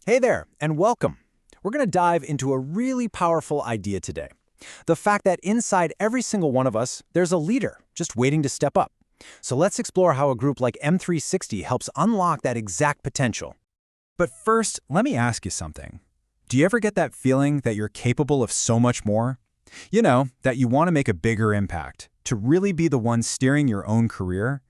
Hey there, and welcome. We're going to dive into a really powerful idea today. The fact that inside every single one of us, there's a leader just waiting to step up. So let's explore how a group like M360 helps unlock that exact potential. But first, let me ask you something. Do you ever get that feeling that you're capable of so much more? You know, that you want to make a bigger impact, to really be the one steering your own career?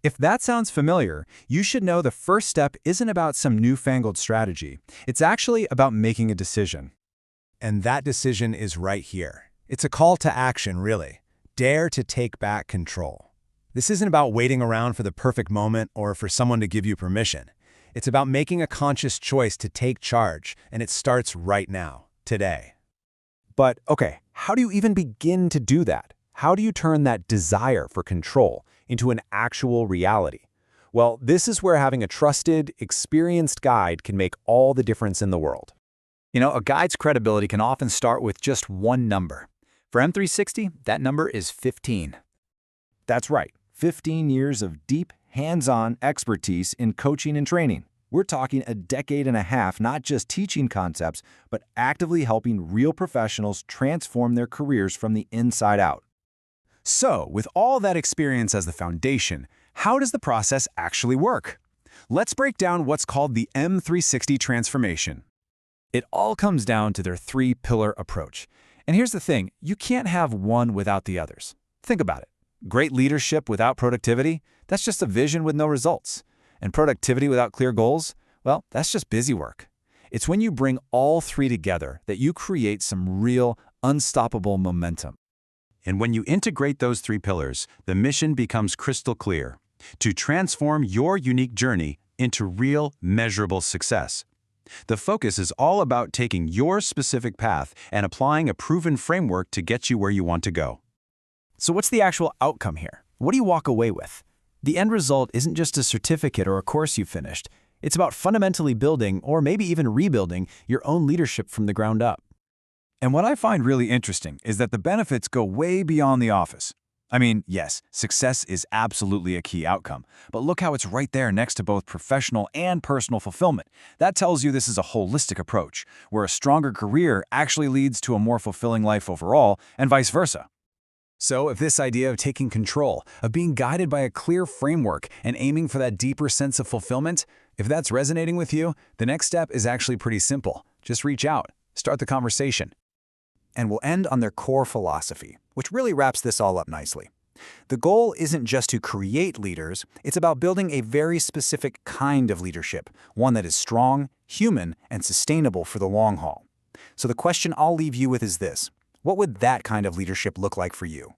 If that sounds familiar, you should know the first step isn't about some newfangled strategy. It's actually about making a decision. And that decision is right here. It's a call to action, really. Dare to take back control. This isn't about waiting around for the perfect moment or for someone to give you permission. It's about making a conscious choice to take charge, and it starts right now, today. But, okay, how do you even begin to do that? How do you turn that desire for control into an actual reality? Well, this is where having a trusted, experienced guide can make all the difference in the world. You know, a guide's credibility can often start with just one number. For M360, that number is 15. That's right, 15 years of deep, hands-on expertise in coaching and training. We're talking a decade and a half not just teaching concepts, but actively helping real professionals transform their careers from the inside out. So, with all that experience as the foundation, how does the process actually work? Let's break down what's called the M360 transformation. It all comes down to their three-pillar approach. And here's the thing, you can't have one without the others. Think about it. Great leadership without productivity, that's just a vision with no results. And productivity without clear goals, well, that's just busy work. It's when you bring all three together that you create some real, unstoppable momentum. And when you integrate those three pillars, the mission becomes crystal clear: to transform your unique journey into real, measurable success. The focus is all about taking your specific path and applying a proven framework to get you where you want to go. So what's the actual outcome here? What do you walk away with? The end result isn't just a certificate or a course you finished. It's about fundamentally building, or maybe even rebuilding, your own leadership from the ground up. And what I find really interesting is that the benefits go way beyond the office. I mean, yes, success is absolutely a key outcome, but look how it's right there next to both professional and personal fulfillment. That tells you this is a holistic approach, where a stronger career actually leads to a more fulfilling life overall, and vice versa. So if this idea of taking control, of being guided by a clear framework and aiming for that deeper sense of fulfillment, if that's resonating with you, the next step is actually pretty simple. Just reach out, start the conversation. And we'll end on their core philosophy, which really wraps this all up nicely. The goal isn't just to create leaders, it's about building a very specific kind of leadership, one that is strong, human, and sustainable for the long haul. So the question I'll leave you with is this: what would that kind of leadership look like for you?